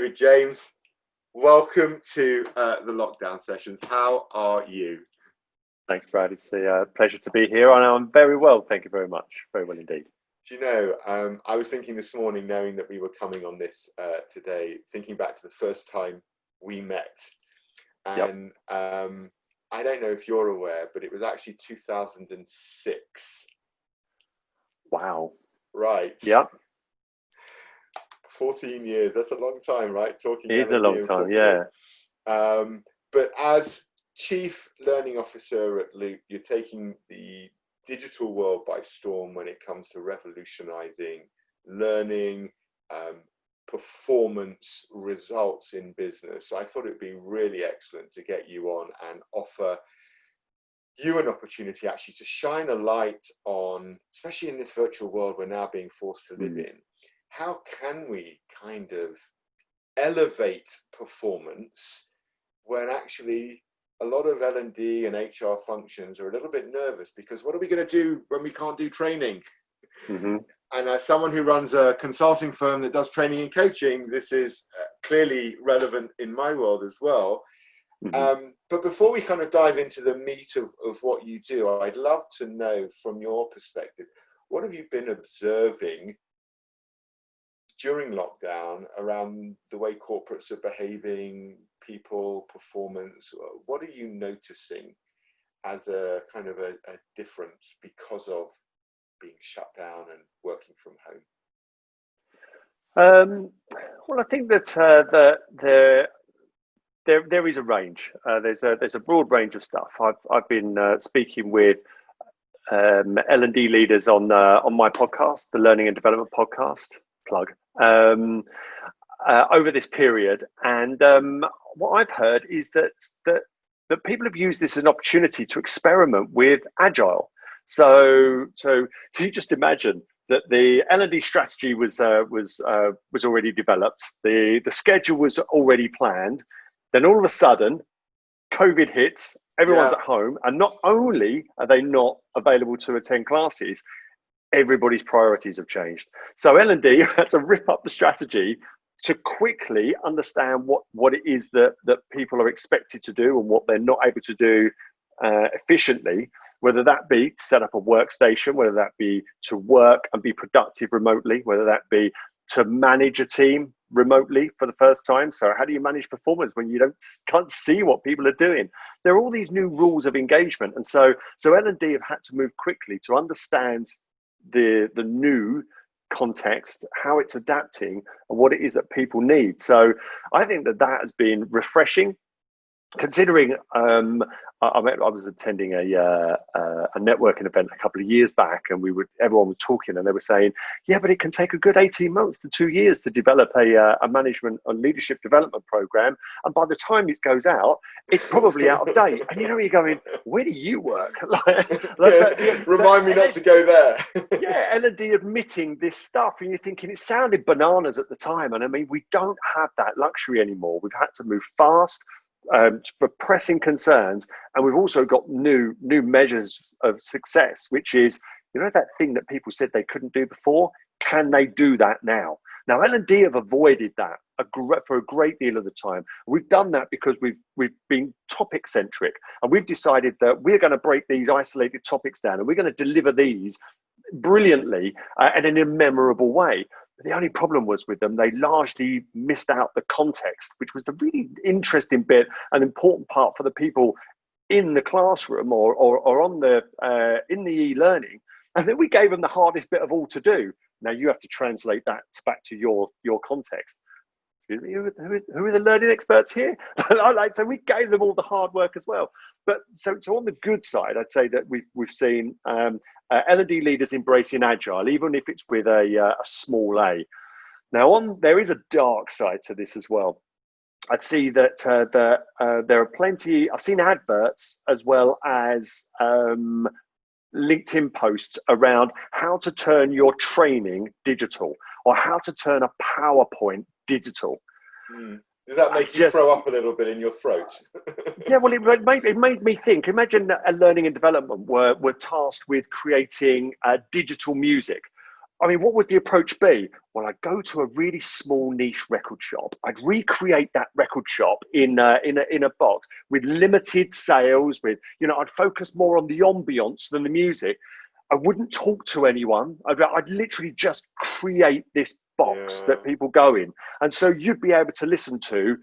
Good, James. Welcome to the lockdown sessions. How are you? Thanks, Brad. It's a pleasure to be here. And I'm very well. Thank you very much. Very well indeed. Do you know, I was thinking this morning, knowing that we were coming on this today, thinking back to the first time we met. And I don't know if you're aware, but it was actually 2006. Wow. Right. Yeah. 14 years. That's a long time, right? Talking. It is a long time, yeah. But as Chief Learning Officer at Loop, you're taking the digital world by storm when it comes to revolutionizing learning, performance, results in business. I thought it'd be really excellent to get you on and offer you an opportunity actually to shine a light on, especially in this virtual world we're now being forced to live in, how can we kind of elevate performance when actually a lot of L&D and HR functions are a little bit nervous because what are we going to do when we can't do training? And as someone who runs a consulting firm that does training and coaching, this is clearly relevant in my world as well. But before we kind of dive into the meat of what you do, I'd love to know from your perspective, what have you been observing during lockdown around the way corporates are behaving, people, performance? What are you noticing as a kind of a difference because of being shut down and working from home? Well, I think that there is a range. There's a broad range of stuff. I've been speaking with L&D leaders on my podcast, the Learning and Development Podcast, plug, over this period, and what I've heard is that people have used this as an opportunity to experiment with agile. So you just imagine that the L&D strategy was already developed, the schedule was already planned. Then all of a sudden, COVID hits, everyone's at home, and not only are they not available to attend classes, everybody's priorities have changed. So L&D had to rip up the strategy to quickly understand what it is that people are expected to do and what they're not able to do efficiently, whether that be to set up a workstation, whether that be to work and be productive remotely, whether that be to manage a team remotely for the first time. So how do you manage performance when you can't see what people are doing? There are all these new rules of engagement. And so L&D have had to move quickly to understand the new context, how it's adapting and what it is that people need. So I think that has been refreshing, considering I was attending a networking event a couple of years back, and everyone was talking, and they were saying, yeah, but it can take a good 18 months to 2 years to develop a management and leadership development program, and by the time it goes out, it's probably out of date. And you're going, where do you work? Remind me not to go there. Yeah, L&D admitting this stuff, and you're thinking it sounded bananas at the time, and I mean, we don't have that luxury anymore. We've had to move fast for pressing concerns, and we've also got new measures of success, which is, that thing that people said they couldn't do before, can they do that now? Now L&D have avoided that for a great deal of the time. We've done that because we've been topic centric, and we've decided that we're going to break these isolated topics down, and we're going to deliver these brilliantly and in a memorable way. The only problem was with them, they largely missed out the context, which was the really interesting bit, an important part for the people in the classroom or on in the e-learning. And then we gave them the hardest bit of all to do. Now you have to translate that back to your context. Excuse me, who are the learning experts here? So we gave them all the hard work as well. But so on the good side, I'd say that we've seen L&D leaders embracing agile, even if it's with a small a. Now there is a dark side to this as well. I'd see that there are plenty. I've seen adverts as well as LinkedIn posts around how to turn your training digital or how to turn a PowerPoint digital. Does that make you throw up a little bit in your throat? Yeah, well, it made me think. Imagine a learning and development were tasked with creating digital music. I mean, what would the approach be? Well, I'd go to a really small niche record shop. I'd recreate that record shop in a box with limited sales. I'd focus more on the ambience than the music. I wouldn't talk to anyone. I'd literally just create this box Yeah. that people go in, and so you'd be able to listen to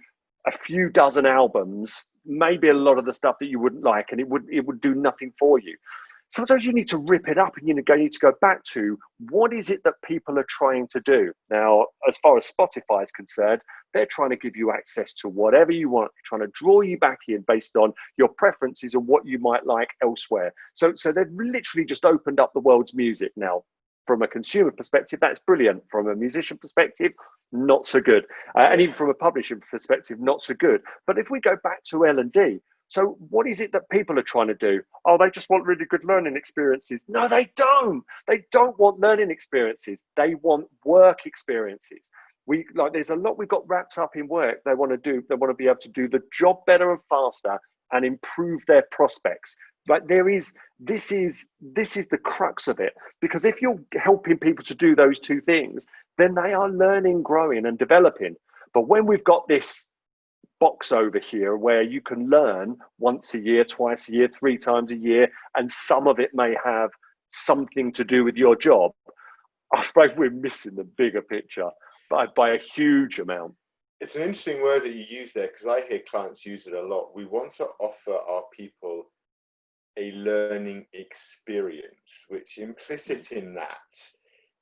a few dozen albums, maybe a lot of the stuff that you wouldn't like, and it would do nothing for you. Sometimes you need to rip it up, and you need to go back to what is it that people are trying to do. Now, as far as Spotify is concerned, they're trying to give you access to whatever you want, trying to draw you back in based on your preferences and what you might like elsewhere. So they've literally just opened up the world's music. Now, from a consumer perspective, that's brilliant. From a musician perspective, not so good. And even from a publisher perspective, not so good. But if we go back to L&D, so what is it that people are trying to do? Oh, they just want really good learning experiences. No, they don't. They don't want learning experiences. They want work experiences. There's a lot we've got wrapped up in work. They want to be able to do the job better and faster and improve their prospects. Like this is the crux of it. Because if you're helping people to do those two things, then they are learning, growing, and developing. But when we've got this box over here where you can learn once a year, twice a year, 3 times a year, and some of it may have something to do with your job, I suppose we're missing the bigger picture by a huge amount. It's an interesting word that you use there, because I hear clients use it a lot. We want to offer our people a learning experience, which implicit in that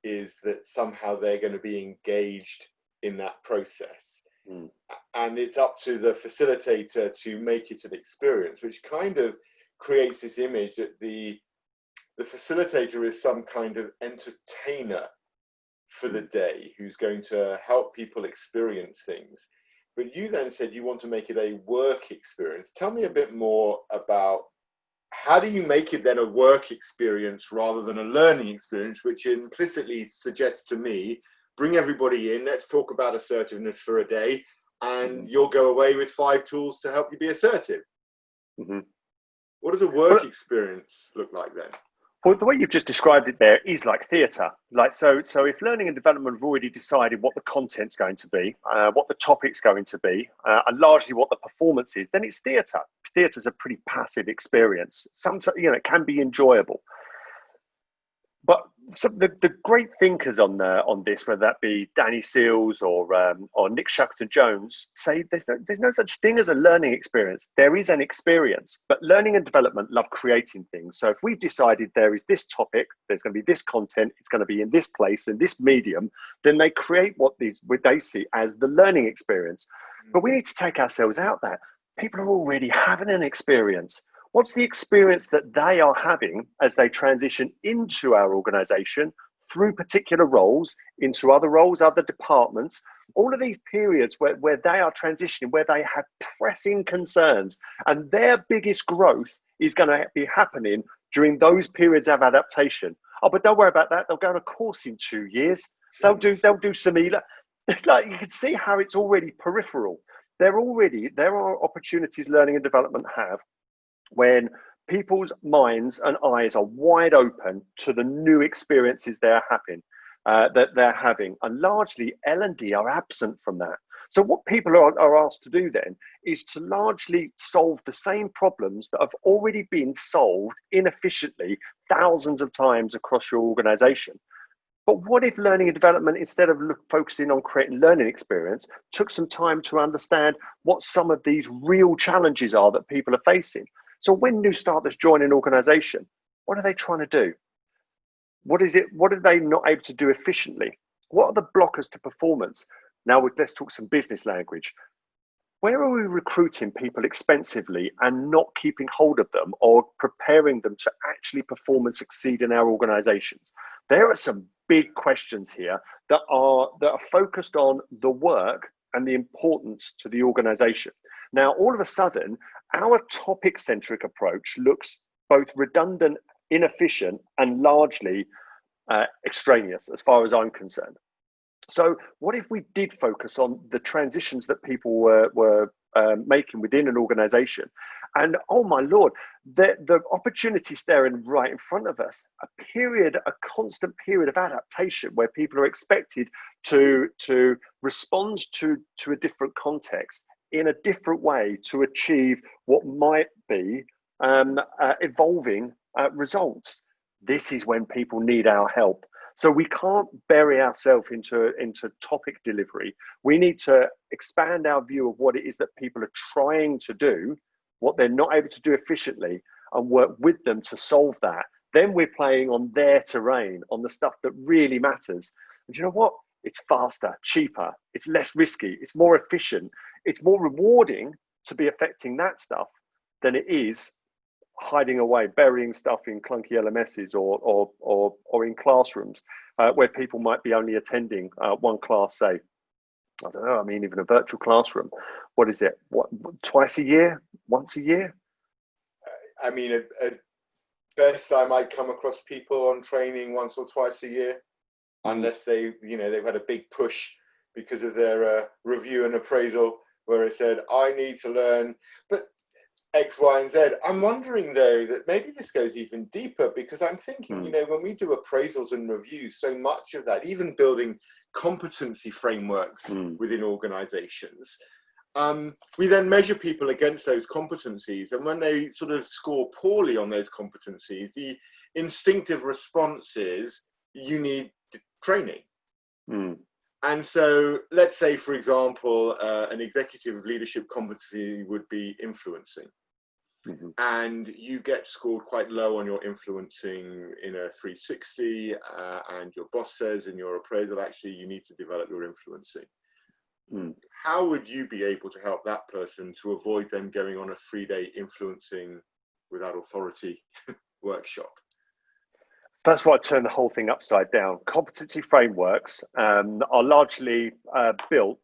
is that somehow they're going to be engaged in that process. And it's up to the facilitator to make it an experience, which kind of creates this image that the facilitator is some kind of entertainer for the day who's going to help people experience things. But you then said you want to make it a work experience. Tell me a bit more about how do you make it then a work experience rather than a learning experience, which implicitly suggests to me, bring everybody in, let's talk about assertiveness for a day, and you'll go away with 5 tools to help you be assertive. What does a work experience look like then? Well, the way you've just described it there is like theatre. So if learning and development have already decided what the content's going to be, what the topic's going to be, and largely what the performance is, then it's theatre. Theatre's a pretty passive experience. Sometimes, it can be enjoyable. But the great thinkers on this, whether that be Danny Seals or Nick Shackleton-Jones, say there's no such thing as a learning experience. There is an experience, but learning and development love creating things. So if we've decided there is this topic, there's going to be this content, it's going to be in this place, in this medium, then they create what they see as the learning experience. But we need to take ourselves out there. People are already having an experience. What's the experience that they are having as they transition into our organization through particular roles, into other roles, other departments, all of these periods where they are transitioning, where they have pressing concerns, and their biggest growth is going to be happening during those periods of adaptation. Oh, but don't worry about that. They'll go on a course in 2 years. They'll do some like you can see how it's already peripheral. There are opportunities learning and development have when people's minds and eyes are wide open to the new experiences they're having, and largely L&D are absent from that. So what people are asked to do then is to largely solve the same problems that have already been solved inefficiently thousands of times across your organization. But what if learning and development, instead of focusing on creating learning experience, took some time to understand what some of these real challenges are that people are facing? So when new starters join an organization, what are they trying to do? What are they not able to do efficiently? What are the blockers to performance? Now let's talk some business language. Where are we recruiting people expensively and not keeping hold of them or preparing them to actually perform and succeed in our organizations? There are some big questions here that are focused on the work and the importance to the organization. Now, all of a sudden, our topic-centric approach looks both redundant, inefficient, and largely extraneous as far as I'm concerned. So what if we did focus on the transitions that people were making within an organization. And oh my Lord, the opportunity staring right in front of us, a constant period of adaptation where people are expected to respond to a different context in a different way to achieve what might be evolving results. This is when people need our help. So we can't bury ourselves into topic delivery. We need to expand our view of what it is that people are trying to do, what they're not able to do efficiently, and work with them to solve that. Then we're playing on their terrain, on the stuff that really matters. And you know what? It's faster, cheaper, it's less risky, it's more efficient, it's more rewarding to be affecting that stuff than it is hiding away, burying stuff in clunky LMSs or in classrooms where people might be only attending one class, say, I don't know, I mean, even a virtual classroom. What is it? What, twice a year? Once a year? I mean, at best, I might come across people on training once or twice a year, unless they've had a big push because of their review and appraisal where it said, I need to learn, but X, Y, and Z. I'm wondering, though, that maybe this goes even deeper, because I'm thinking, when we do appraisals and reviews, so much of that, even building competency frameworks within organizations, we then measure people against those competencies. And when they sort of score poorly on those competencies, the instinctive response is, you need training. And so let's say, for example, an executive leadership competency would be influencing. And you get scored quite low on your influencing in a 360, and your boss says in your appraisal, actually, you need to develop your influencing. How would you be able to help that person to avoid them going on a 3-day influencing without authority workshop? That's why I turned the whole thing upside down. Competency frameworks are largely built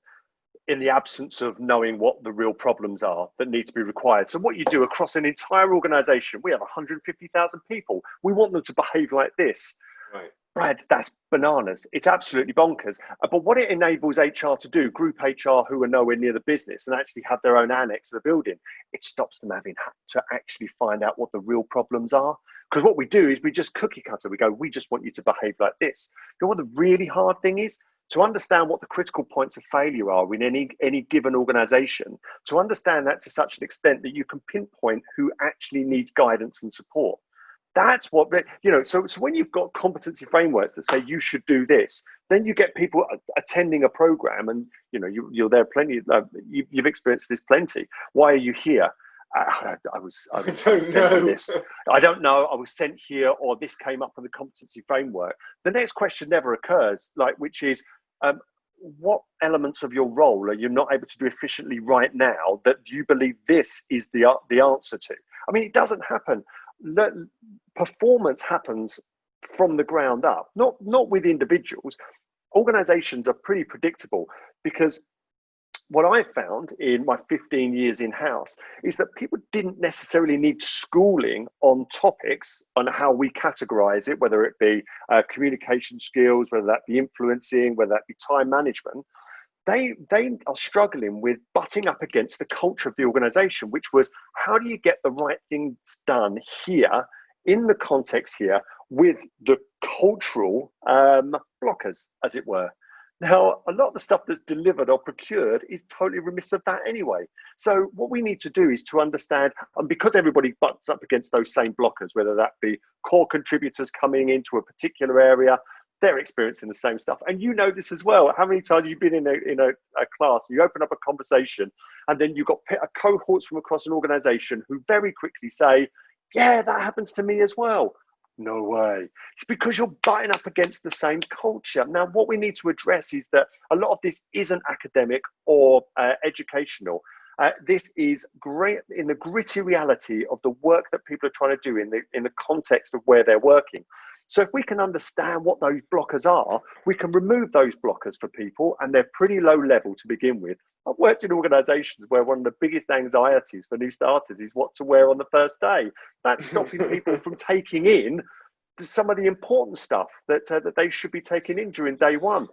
in the absence of knowing what the real problems are that need to be required. So what you do across an entire organization, we have 150,000 people. We want them to behave like this. Right. Brad, that's bananas. It's absolutely bonkers. But what it enables HR to do, group HR who are nowhere near the business and actually have their own annex of the building, it stops them having to actually find out what the real problems are. Because what we do is we just cookie cutter. We go, we just want you to behave like this. You know what the really hard thing is? To understand what the critical points of failure are in any given organization, to understand that to such an extent that you can pinpoint who actually needs guidance and support. That's what, so when you've got competency frameworks that say you should do this, then you get people attending a program and, you're there plenty, you've experienced this plenty. Why are you here? I was sent on this. I don't know. I was sent here, or this came up on the competency framework. The next question never occurs, which is, what elements of your role are you not able to do efficiently right now that you believe this is the answer to? I mean, it doesn't happen. Performance happens from the ground up, not with individuals. Organizations are pretty predictable, because what I found in my 15 years in-house is that people didn't necessarily need schooling on topics on how we categorize it, whether it be communication skills, whether that be influencing, whether that be time management. They are struggling with butting up against the culture of the organization, which was, how do you get the right things done here, in the context here, with the cultural blockers, as it were. Now, a lot of the stuff that's delivered or procured is totally remiss of that anyway. So what we need to do is to understand, and because everybody butts up against those same blockers, whether that be core contributors coming into a particular area, they're experiencing the same stuff. And you know this as well. How many times have you been in a class, you open up a conversation, and then you've got cohorts from across an organization who very quickly say, yeah, that happens to me as well. No way. It's because you're butting up against the same culture. Now, what we need to address is that a lot of this isn't academic or educational. This is great in the gritty reality of the work that people are trying to do in the context of where they're working. So if we can understand what those blockers are, we can remove those blockers for people, and they're pretty low level to begin with. I've worked in organizations where one of the biggest anxieties for new starters is what to wear on the first day. That's stopping people from taking in some of the important stuff that they should be taking in during day one.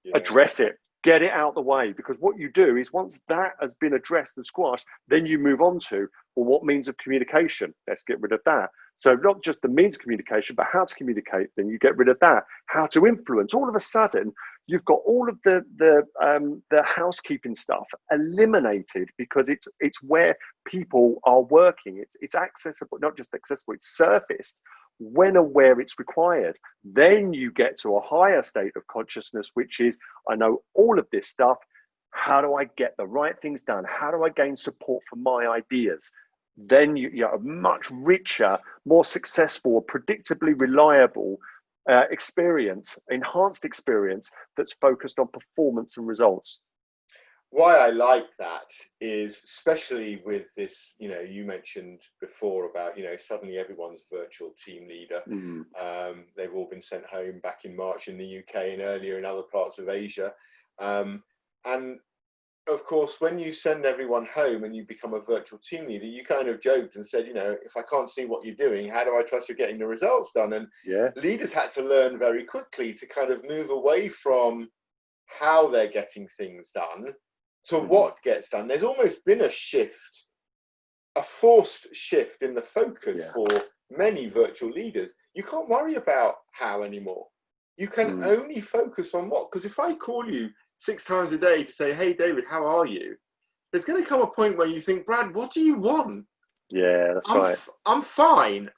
Yeah. Address it. get it out the way, because what you do is once that has been addressed and squashed, then you move on to, well, what means of communication? Let's get rid of that. So not just the means of communication, but how to communicate, then you get rid of that. How to influence. All of a sudden, you've got all of the housekeeping stuff eliminated, because it's where people are working. It's accessible, not just accessible, it's surfaced when and where it's required. Then you get to a higher state of consciousness, which is, I know all of this stuff. How do I get the right things done? How do I gain support for my ideas? Then you have a much richer, more successful, predictably reliable experience, enhanced experience that's focused on performance and results. Why I like that is, especially with this, you know, you mentioned before about, you know, suddenly everyone's virtual team leader. They've all been sent home back in March in the UK and earlier in other parts of Asia. And of course, when you send everyone home and you become a virtual team leader, you kind of joked and said, you know, if I can't see what you're doing, how do I trust you're getting the results done? And leaders had to learn very quickly to kind of move away from how they're getting things done to what gets done. There's almost been a shift, a forced shift in the focus for many virtual leaders. You can't worry about how anymore. You can only focus on what. Because if I call you 6 times a day to say, hey, David, how are you? There's going to come a point where you think, Brad, what do you want? Yeah, that's right. I'm fine.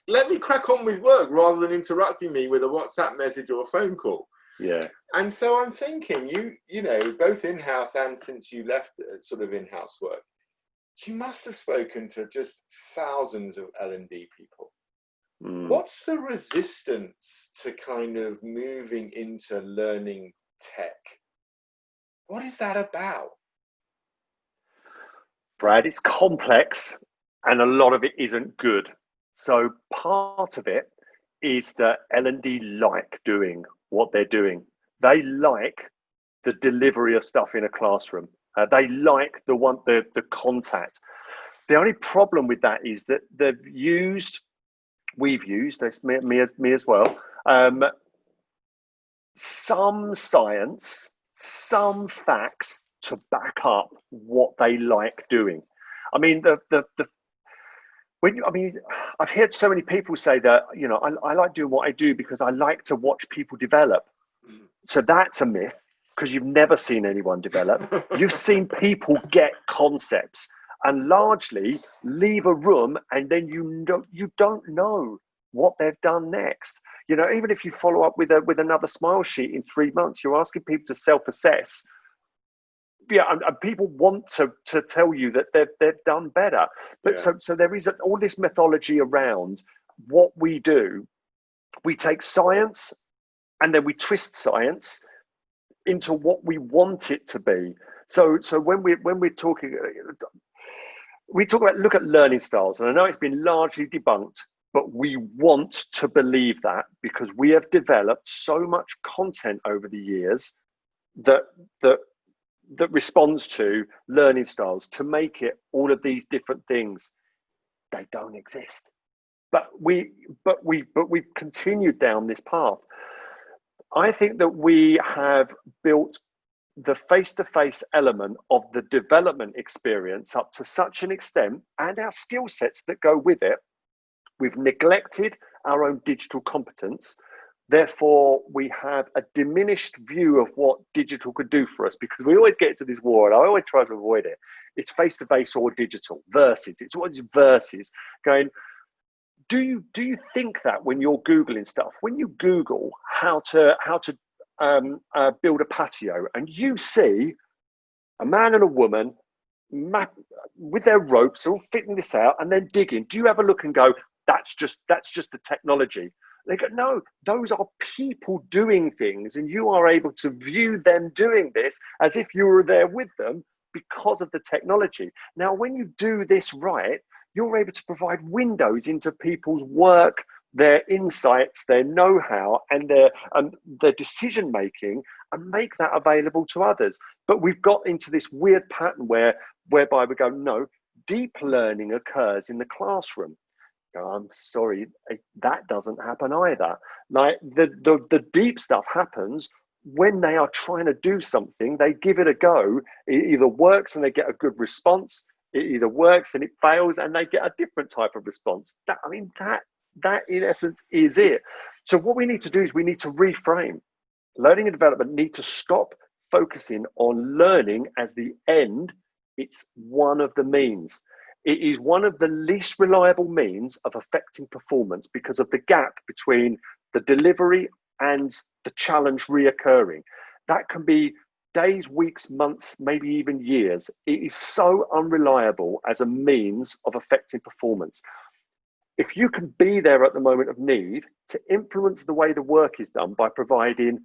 Let me crack on with work rather than interrupting me with a WhatsApp message or a phone call. Yeah. And so I'm thinking, you know, both in-house and since you left sort of in-house work, you must have spoken to just thousands of L&D people. What's the resistance to kind of moving into learning tech? What is that about? Brad, it's complex and a lot of it isn't good. So part of it is that L&D like doing what they're doing. They like the delivery of stuff in a classroom. They like the contact. The only problem with that is that we've used, that's me as well, some science, some facts to back up what they like doing. I mean, I've heard so many people say that, you know, I like doing what I do because I like to watch people develop. So that's a myth, because you've never seen anyone develop. You've seen people get concepts and largely leave a room, and then you don't know what they've done next. You know, even if you follow up with another smile sheet in 3 months, you're asking people to self-assess. Yeah, and people want to tell you that they've done better. But so there is all this mythology around what we do. We take science and then we twist science into what we want it to be. So when we're talking, we talk about, look at learning styles, and I know it's been largely debunked, but we want to believe that because we have developed so much content over the years that responds to learning styles to make it all of these different things. They don't exist, but we've continued down this path. I think that we have built the face-to-face element of the development experience up to such an extent, and our skill sets that go with it, we've neglected our own digital competence. Therefore, we have a diminished view of what digital could do for us, because we always get into this war, and I always try to avoid it. It's face-to-face or digital versus. It's always versus. Going, do you think that when you're Googling stuff, when you Google how to build a patio, and you see a man and a woman with their ropes all fitting this out and then digging, do you have a look and go, that's just the technology? They go, no, those are people doing things, and you are able to view them doing this as if you were there with them because of the technology. Now, when you do this right, you're able to provide windows into people's work, their insights, their know-how, and their decision-making, and make that available to others. But we've got into this weird pattern whereby we go, no, deep learning occurs in the classroom. I'm sorry, that doesn't happen either. Like the deep stuff happens when they are trying to do something, they give it a go. It either works and they get a good response. It either works and it fails and they get a different type of response. That in essence is it. So what we need to do is we need to reframe. Learning and development need to stop focusing on learning as the end. It's one of the means. It is one of the least reliable means of affecting performance because of the gap between the delivery and the challenge reoccurring. That can be days, weeks, months, maybe even years. It is so unreliable as a means of affecting performance. If you can be there at the moment of need to influence the way the work is done by providing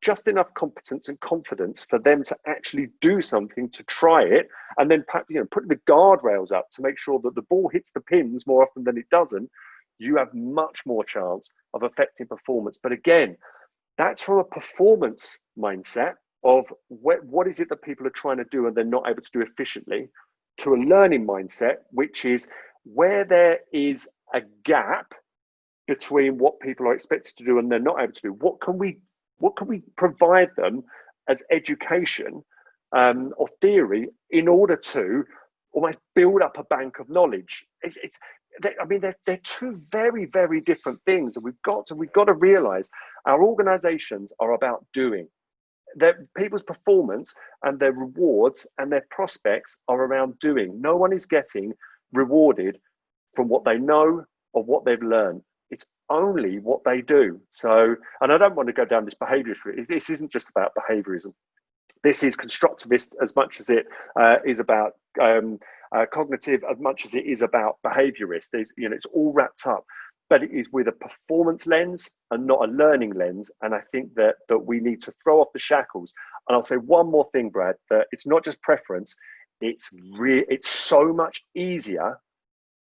just enough competence and confidence for them to actually do something, to try it, and then putting the guardrails up to make sure that the ball hits the pins more often than it doesn't, you have much more chance of affecting performance. But again, that's from a performance mindset of what is it that people are trying to do and they're not able to do efficiently, to a learning mindset, which is where there is a gap between what people are expected to do and they're not able to do. What can we provide them as education or theory in order to almost build up a bank of knowledge? They're two very, very different things, and we've got to realize our organizations are about doing. People's performance and their rewards and their prospects are around doing. No one is getting rewarded from what they know or what they've learned. It's only what they do. So, and I don't want to go down this behaviorist route. This isn't just about behaviorism. This is constructivist as much as it is about cognitive, as much as it is about behaviorist. It's all wrapped up, but it is with a performance lens and not a learning lens. And I think that we need to throw off the shackles. And I'll say one more thing, Brad, that it's not just preference. It's so much easier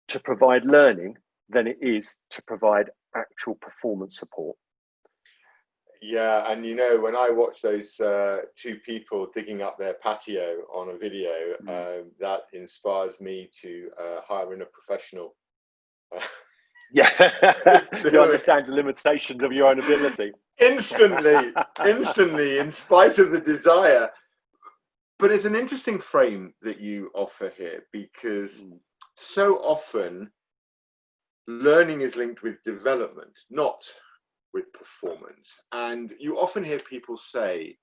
to provide learning than it is to provide actual performance support. Yeah, and when I watch those two people digging up their patio on a video, that inspires me to hire in a professional. Yeah, you understand the limitations of your own ability. Instantly, in spite of the desire. But it's an interesting frame that you offer here, because so often learning is linked with development, not with performance. And you often hear people say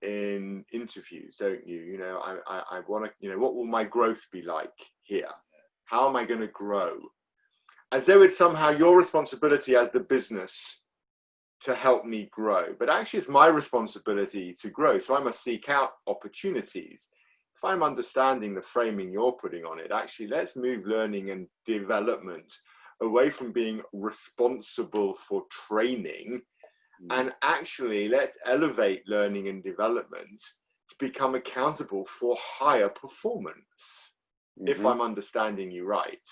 in interviews, don't you? I want to, what will my growth be like here? How am I going to grow? As though it's somehow your responsibility as the business to help me grow. But actually, it's my responsibility to grow. So I must seek out opportunities. If I'm understanding the framing you're putting on it, actually, let's move learning and development away from being responsible for training, and actually let's elevate learning and development to become accountable for higher performance, if I'm understanding you right.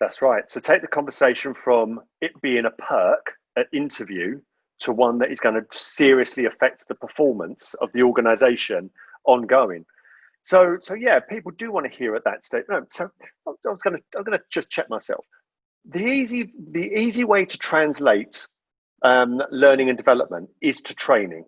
That's right. So take the conversation from it being a perk at interview to one that is going to seriously affect the performance of the organization ongoing. So yeah, people do want to hear at that stage. No, so I'm going to just check myself. The easy way to translate learning and development is to training.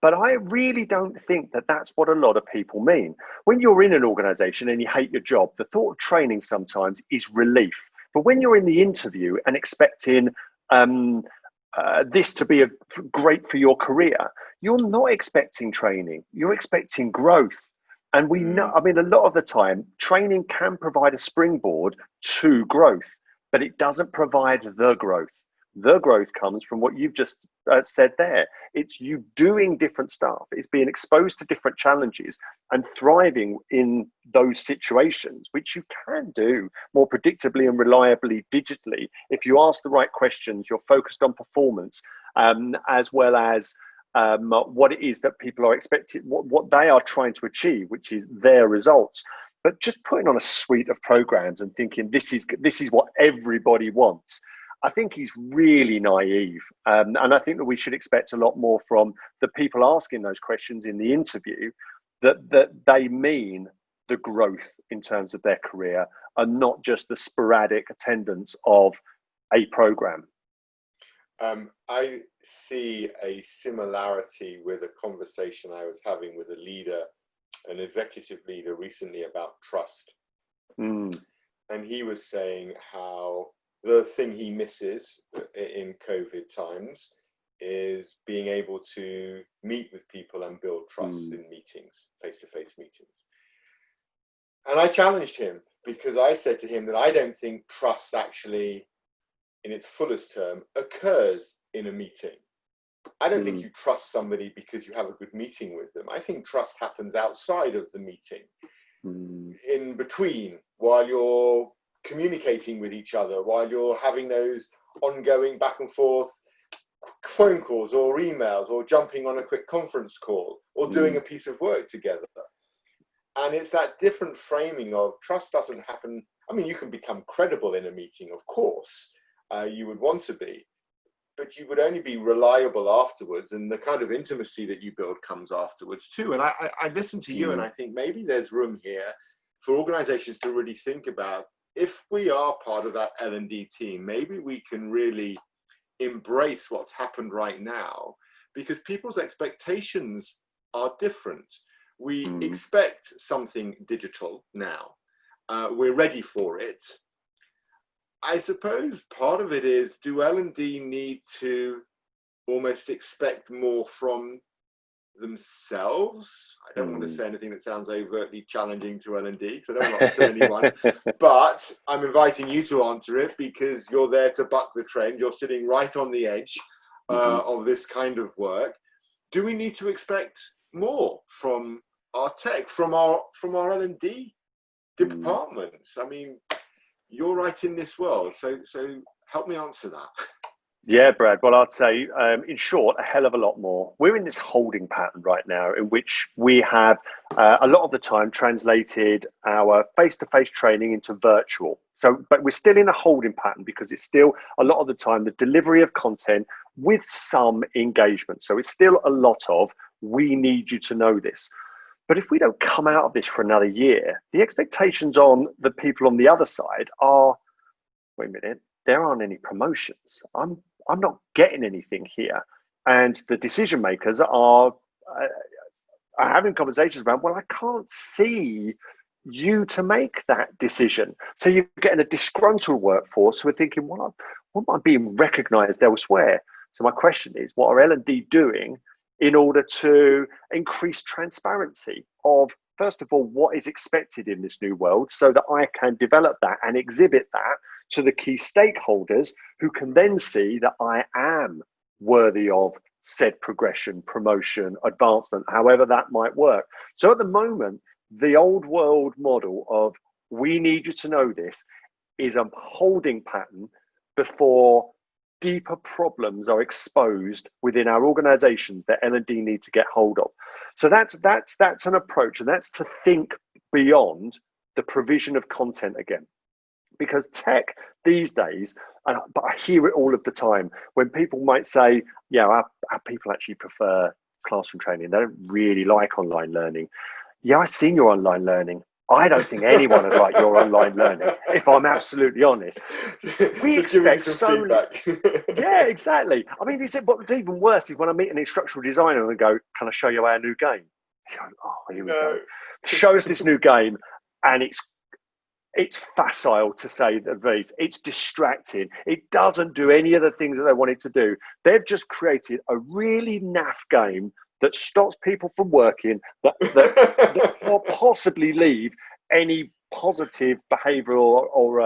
But I really don't think that that's what a lot of people mean. When you're in an organization and you hate your job, the thought of training sometimes is relief. But when you're in the interview and expecting this to be great for your career, you're not expecting training. You're expecting growth. And we know, a lot of the time, training can provide a springboard to growth, but it doesn't provide the growth. The growth comes from what you've just said there. It's you doing different stuff. It's being exposed to different challenges and thriving in those situations, which you can do more predictably and reliably digitally if you ask the right questions, you're focused on performance, as well as what it is that people are expecting, what they are trying to achieve, which is their results. But just putting on a suite of programs and thinking this is what everybody wants, I think he's really naive. And I think that we should expect a lot more from the people asking those questions in the interview, that they mean the growth in terms of their career and not just the sporadic attendance of a program. I see a similarity with a conversation I was having with a leader, an executive leader recently, about trust. Mm, And he was saying how the thing he misses in COVID times is being able to meet with people and build trust in meetings, face-to-face meetings. And I challenged him because I said to him that I don't think trust actually, in its fullest term, occurs in a meeting. I don't think you trust somebody because you have a good meeting with them. I think trust happens outside of the meeting, in between, while you're communicating with each other, while you're having those ongoing back and forth phone calls or emails, or jumping on a quick conference call, or doing a piece of work together. And it's that different framing of trust doesn't happen. I mean, you can become credible in a meeting, of course, you would want to be, but you would only be reliable afterwards, and the kind of intimacy that you build comes afterwards too. And I listen to you, and I think maybe there's room here for organizations to really think about, if we are part of that L&D team, maybe we can really embrace what's happened right now, because people's expectations are different. We expect something digital now. We're ready for it. I suppose part of it is, do L&D need to almost expect more from themselves? I don't want to say anything that sounds overtly challenging to L&D, because I don't want to upset anyone, but I'm inviting you to answer it because you're there to buck the trend. You're sitting right on the edge of this kind of work. Do we need to expect more from our tech, from our L&D departments? I mean, you're right in this world, so help me answer that. Yeah, Brad. Well, I'd say, in short, a hell of a lot more. We're in this holding pattern right now, in which we have a lot of the time translated our face-to-face training into virtual. So, but we're still in a holding pattern, because it's still a lot of the time the delivery of content with some engagement. So it's still a lot of, we need you to know this. But if we don't come out of this for another year, the expectations on the people on the other side are, wait a minute, there aren't any promotions. I'm not getting anything here. And the decision makers are having conversations around, well, I can't see you to make that decision. So you're getting a disgruntled workforce who are thinking, well, what am I being recognized elsewhere? So my question is, what are L&D doing in order to increase transparency of, first of all, what is expected in this new world, so that I can develop that and exhibit that to the key stakeholders, who can then see that I am worthy of said progression, promotion, advancement, however that might work. So at the moment, the old world model of, we need you to know this, is a holding pattern before deeper problems are exposed within our organizations that L&D need to get hold of. So that's an approach, and that's to think beyond the provision of content again. Because tech these days, but I hear it all of the time, when people might say, yeah, our people actually prefer classroom training. They don't really like online learning. Yeah, I've seen your online learning. I don't think anyone would like your online learning, if I'm absolutely honest. We expect so yeah, exactly. I mean, what's even worse is when I meet an instructional designer and I go, can I show you our new game? Go, oh, here we go. Show us this new game. And it's facile, to say the least. It's distracting. It doesn't do any of the things that they want it to do. They've just created a really naff game that stops people from working, that will possibly leave any positive behaviour or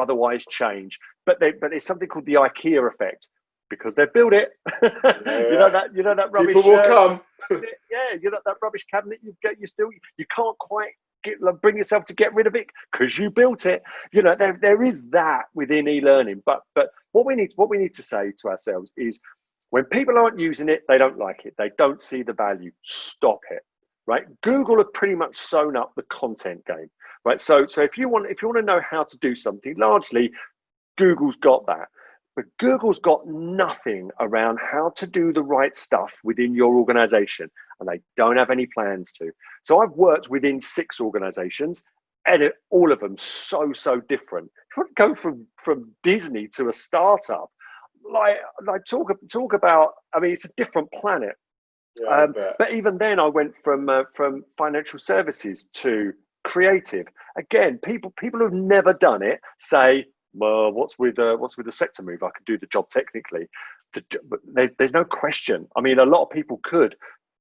otherwise change. But there's something called the Ikea effect, because they've built it. Yeah. you know that rubbish. People will come. Yeah, that rubbish cabinet you can't quite bring yourself to get rid of it because you built it. There is that within e-learning. But what we need to say to ourselves is, when people aren't using it, they don't like it, they don't see the value, stop it. Right? Google have pretty much sewn up the content game. Right? So if you want to know how to do something, largely Google's got that. But Google's got nothing around how to do the right stuff within your organization, and they don't have any plans to. So I've worked within 6 organizations, and all of them so different. If you want to go from Disney to a startup, like talk about. I mean, it's a different planet. Yeah, I bet. But even then, I went from financial services to creative. Again, people who've never done it say, "Well, what's with the sector move? I could do the job technically." But there's no question. I mean, a lot of people could,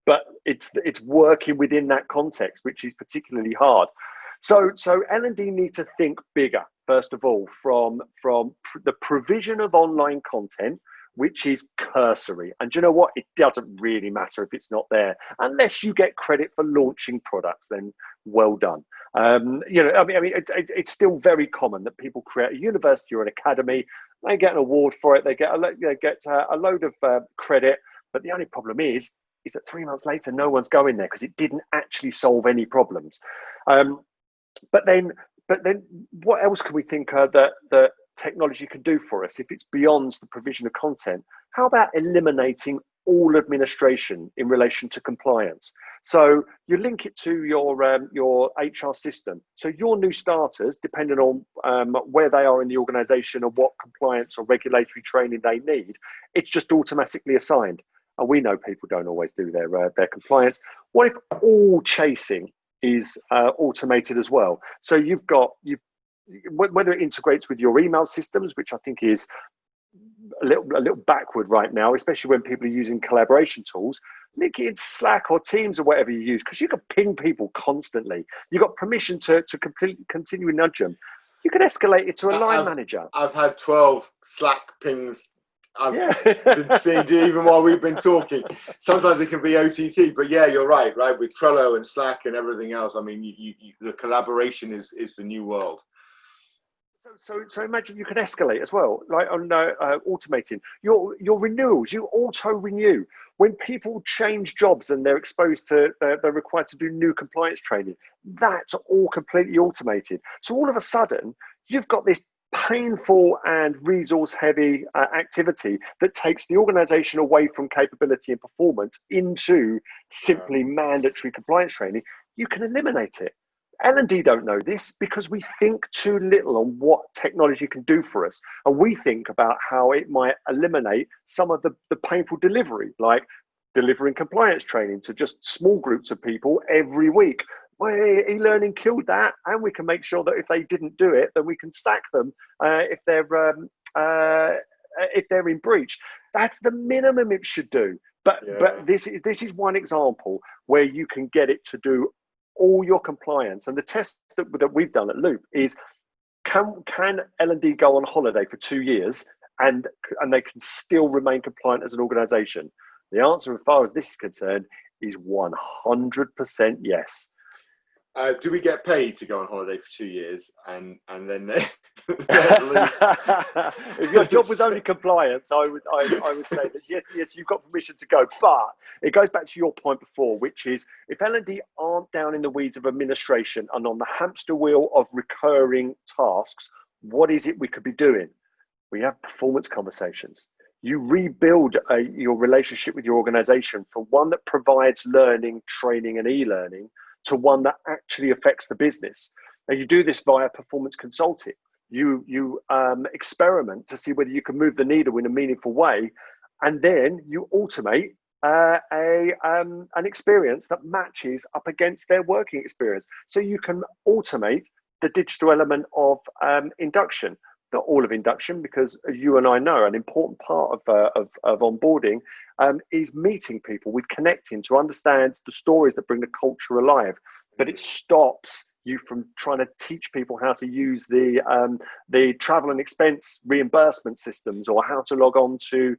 but it's working within that context, which is particularly hard. So L&D need to think bigger first of all from the provision of online content, which is cursory. And do you know what? It doesn't really matter if it's not there, unless you get credit for launching products. Then well done. It's still very common that people create a university or an academy. They get an award for it. They get a load of credit. But the only problem is that 3 months later, no one's going there because it didn't actually solve any problems. But then, what else can we think that technology can do for us if it's beyond the provision of content? How about eliminating all administration in relation to compliance? So you link it to your HR system. So your new starters, depending on where they are in the organisation and what compliance or regulatory training they need, it's just automatically assigned. And we know people don't always do their compliance. What if all chasing is automated as well? So you've whether it integrates with your email systems, which I think is a little backward right now, especially when people are using collaboration tools, link it into Slack or Teams or whatever you use, because you can ping people constantly. You've got permission to continue nudge them. You can escalate it to a line manager. I've had 12 Slack pings I've seen even while we've been talking. Sometimes it can be OTT, but yeah, you're right with Trello and Slack and everything else. I mean, the collaboration is the new world. So imagine you can escalate as well, like on automating your renewals. You auto renew when people change jobs and they're exposed to they're required to do new compliance training. That's all completely automated. So all of a sudden, you've got this painful and resource heavy activity that takes the organization away from capability and performance into simply mandatory compliance training. You can eliminate it. L&D don't know this because we think too little on what technology can do for us. And we think about how it might eliminate some of the painful delivery, like delivering compliance training to just small groups of people every week. Well, e-learning killed that, and we can make sure that if they didn't do it, then we can sack them if they're in breach. That's the minimum it should do. But this is one example where you can get it to do all your compliance. And the test that we've done at Loop is can L&D go on holiday for 2 years and they can still remain compliant as an organization? The answer, as far as this is concerned, is 100% yes. Do we get paid to go on holiday for 2 years and then if your job was only compliance, I would say that yes, you've got permission to go. But it goes back to your point before, which is if L&D aren't down in the weeds of administration and on the hamster wheel of recurring tasks, what is it we could be doing? We have performance conversations. You rebuild your relationship with your organization from one that provides learning, training, and e-learning to one that actually affects the business. And you do this via performance consulting. You experiment to see whether you can move the needle in a meaningful way, and then you automate an experience that matches up against their working experience. So you can automate the digital element of induction. Not all of induction, because as you and I know, an important part of onboarding is meeting people, with connecting to understand the stories that bring the culture alive. But it stops you from trying to teach people how to use the travel and expense reimbursement systems, or how to log on to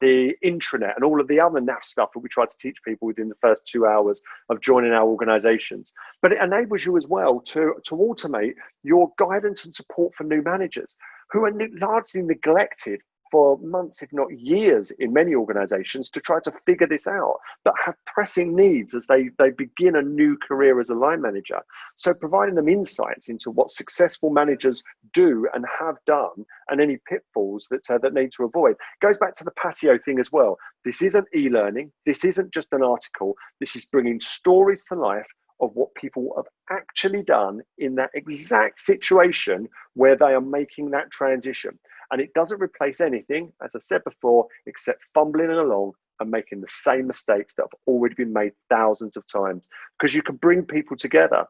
the intranet and all of the other NAF stuff that we try to teach people within the first 2 hours of joining our organizations. But it enables you as well to automate your guidance and support for new managers who are largely neglected for months, if not years, in many organizations to try to figure this out, but have pressing needs as they begin a new career as a line manager. So providing them insights into what successful managers do and have done, and any pitfalls that need to avoid. Goes back to the patio thing as well. This isn't e-learning. This isn't just an article. This is bringing stories to life of what people have actually done in that exact situation where they are making that transition. And it doesn't replace anything, as I said before, except fumbling along and making the same mistakes that have already been made thousands of times. Because you can bring people together.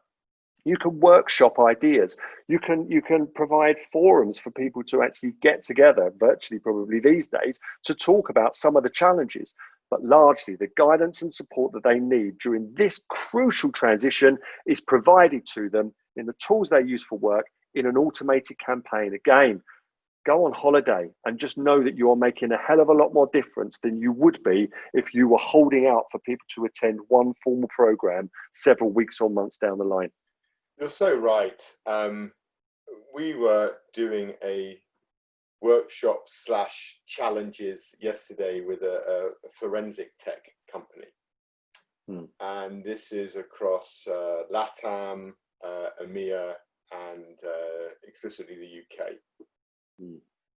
You can workshop ideas. You can provide forums for people to actually get together, virtually probably these days, to talk about some of the challenges. But largely, the guidance and support that they need during this crucial transition is provided to them in the tools they use for work in an automated campaign. Again, go on holiday and just know that you are making a hell of a lot more difference than you would be if you were holding out for people to attend one formal program several weeks or months down the line. You're so right. We were doing a workshop / challenges yesterday with a forensic tech company. And this is across LATAM, EMEA, and explicitly the UK.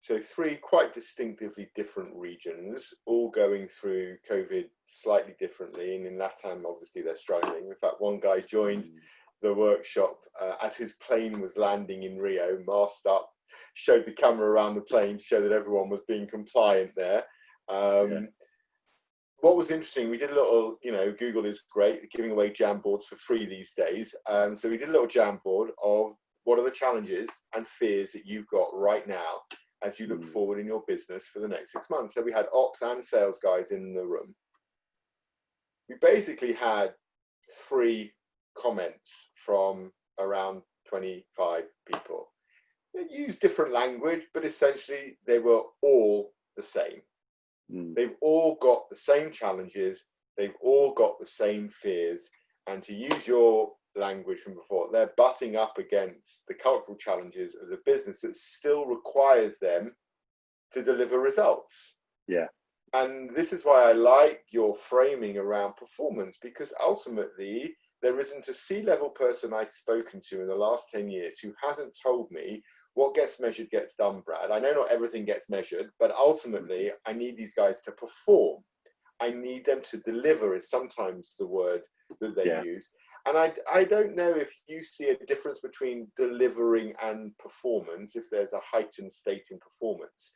So 3 quite distinctively different regions, all going through COVID slightly differently. And in LATAM, obviously, they're struggling. In fact, one guy joined the workshop as his plane was landing in Rio, masked up, showed the camera around the plane to show that everyone was being compliant there. What was interesting, we did a little, Google is great, giving away Jamboards for free these days. So we did a little Jamboard of what are the challenges and fears that you've got right now as you look forward in your business for the next 6 months. So we had ops and sales guys in the room. We basically had 3 comments from around 25 people. They used different language, but essentially they were all the same. They've all got the same challenges. They've all got the same fears. And to use your language from before, they're butting up against the cultural challenges of the business that still requires them to deliver results. Yeah. And this is why I like your framing around performance, because ultimately there isn't a C-level person I've spoken to in the last 10 years who hasn't told me what gets measured gets done, Brad. I know not everything gets measured, but ultimately I need these guys to perform. I need them to deliver is sometimes the word that they use. And I don't know if you see a difference between delivering and performance, if there's a heightened state in performance.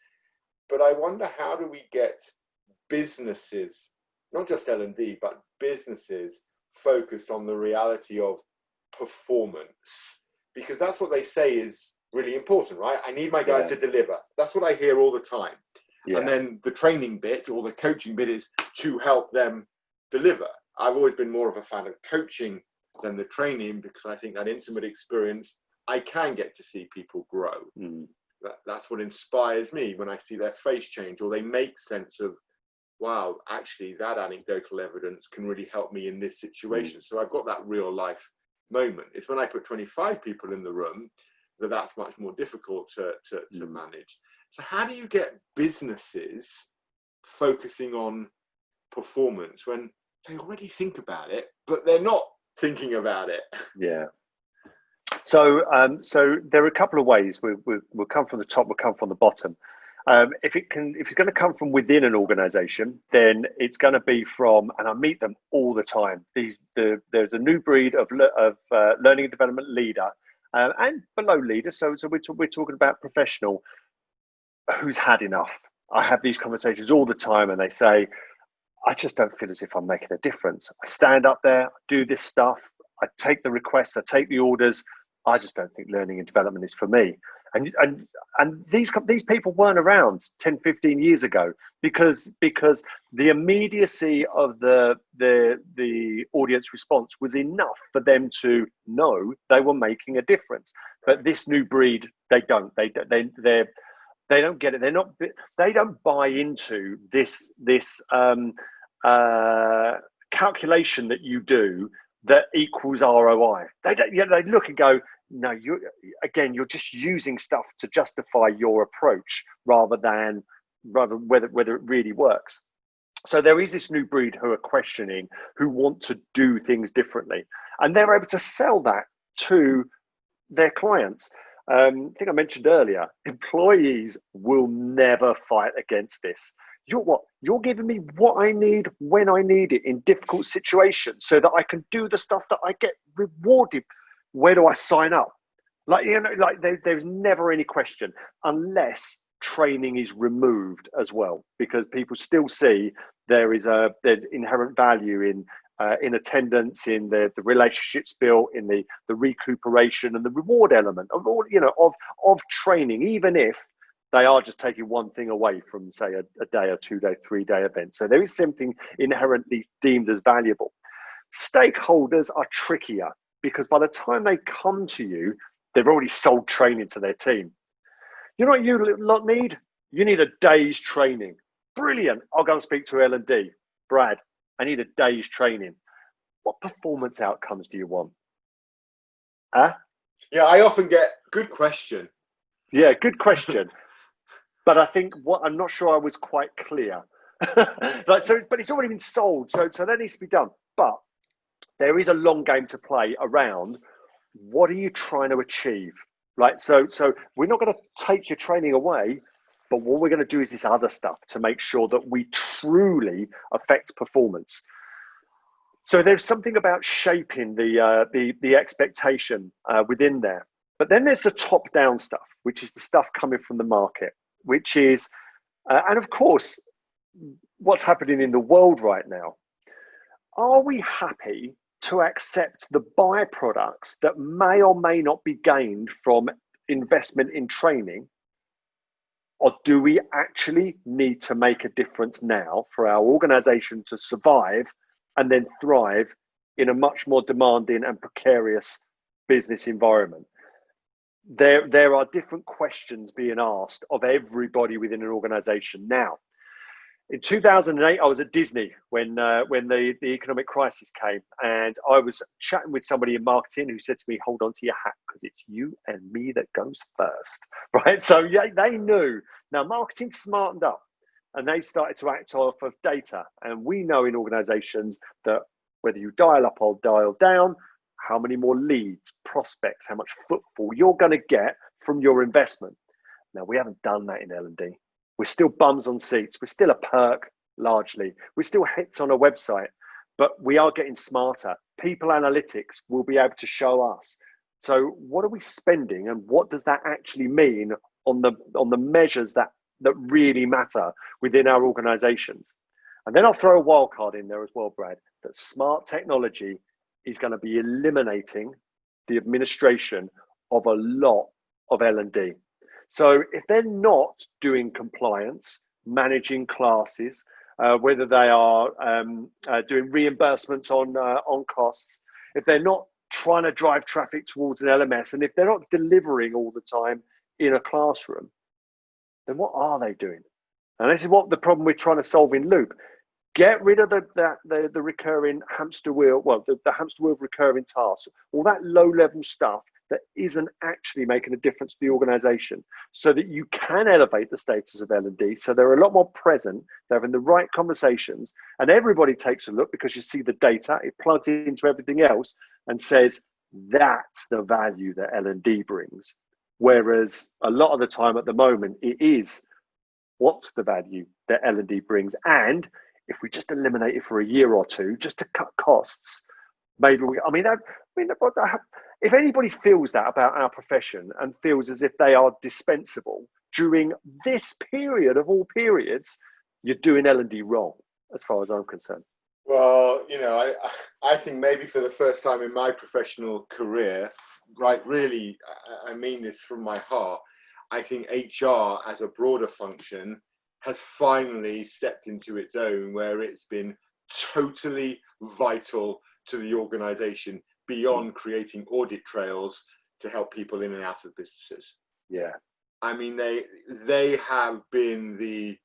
But I wonder, how do we get businesses, not just L&D, but businesses focused on the reality of performance? Because that's what they say is really important, right? I need my guys to deliver. That's what I hear all the time. And then the training bit or the coaching bit is to help them deliver. I've always been more of a fan of coaching than the training, because I think that intimate experience, I can get to see people grow. That's what inspires me when I see their face change, or they make sense of, wow, actually that anecdotal evidence can really help me in this situation. So I've got that real life moment. It's when I put 25 people in the room that's much more difficult to manage. So how do you get businesses focusing on performance when they already think about it, but they're not thinking about it? Yeah. So there are a couple of ways. We'll come from the top, we'll come from the bottom. If it's going to come from within an organization, then it's going to be from, and I meet them all the time. There's a new breed of learning and development leader and below leader. So we're talking about professional who's had enough. I have these conversations all the time, and they say, I just don't feel as if I'm making a difference. I stand up there, I do this stuff, I take the requests, I take the orders. I just don't think learning and development is for me. And these people weren't around 10, 15 years ago because the immediacy of the audience response was enough for them to know they were making a difference. But this new breed, they don't. They don't get it. They don't buy into this calculation that you do that equals ROI. They look and go, no, you're just using stuff to justify your approach rather whether it really works. So there is this new breed who are questioning, who want to do things differently, and they're able to sell that to their clients. I think I mentioned earlier, employees will never fight against this. You're giving me what I need when I need it in difficult situations so that I can do the stuff that I get rewarded. Where do I sign up? There's never any question, unless training is removed as well, because people still see there's inherent value in attendance, in the relationships built, in the recuperation and the reward element of all, of training, even if they are just taking one thing away from, say, a day or 2 day, 3 day event. So there is something inherently deemed as valuable. Stakeholders are trickier, because by the time they come to you, they've already sold training to their team. You know what you lot need? You need a day's training. Brilliant. I'll go and speak to L&D. Brad, I need a day's training. What performance outcomes do you want? Yeah, I often get, good question. Yeah, good question. But I think I'm not sure I was quite clear. But it's already been sold. So that needs to be done. But there is a long game to play around what are you trying to achieve? Right. So we're not going to take your training away, but what we're going to do is this other stuff to make sure that we truly affect performance. So there's something about shaping the expectation within there. But then there's the top-down stuff, which is the stuff coming from the market, which is, and of course, what's happening in the world right now. Are we happy to accept the byproducts that may or may not be gained from investment in training? Or do we actually need to make a difference now for our organization to survive and then thrive in a much more demanding and precarious business environment? There are different questions being asked of everybody within an organization now. In 2008, I was at Disney when the economic crisis came, and I was chatting with somebody in marketing who said to me, "Hold on to your hat, because it's you and me that goes first." Right? So yeah, they knew. Now marketing smartened up, and they started to act off of data. And we know in organizations that whether you dial up or dial down, how many more leads, prospects, how much footfall you're going to get from your investment. Now, we haven't done that in L&D. We're still bums on seats. We're still a perk, largely. We're still hits on a website, but we are getting smarter. People analytics will be able to show us. So what are we spending, and what does that actually mean on the measures that really matter within our organizations? And then I'll throw a wild card in there as well, Brad, that smart technology is going to be eliminating the administration of a lot of L&D. So if they're not doing compliance, managing classes, whether they are doing reimbursements on costs, if they're not trying to drive traffic towards an LMS, and if they're not delivering all the time in a classroom, then what are they doing? And this is what the problem we're trying to solve in Loop. Get rid of the recurring hamster wheel, the hamster wheel of recurring tasks, all that low-level stuff that isn't actually making a difference to the organization, so that you can elevate the status of L&D, so they're a lot more present, they're having the right conversations, and everybody takes a look, because you see the data, it plugs into everything else and says, that's the value that L&D brings. Whereas a lot of the time at the moment, it is, what's the value that L&D brings? And if we just eliminate it for a year or two, just to cut costs, maybe if anybody feels that about our profession and feels as if they are dispensable during this period of all periods, you're doing L&D wrong, as far as I'm concerned. Well, I think maybe for the first time in my professional career, right, really, I mean this from my heart, I think HR as a broader function has finally stepped into its own, where it's been totally vital to the organization beyond creating audit trails to help people in and out of businesses. Yeah. I mean, they have been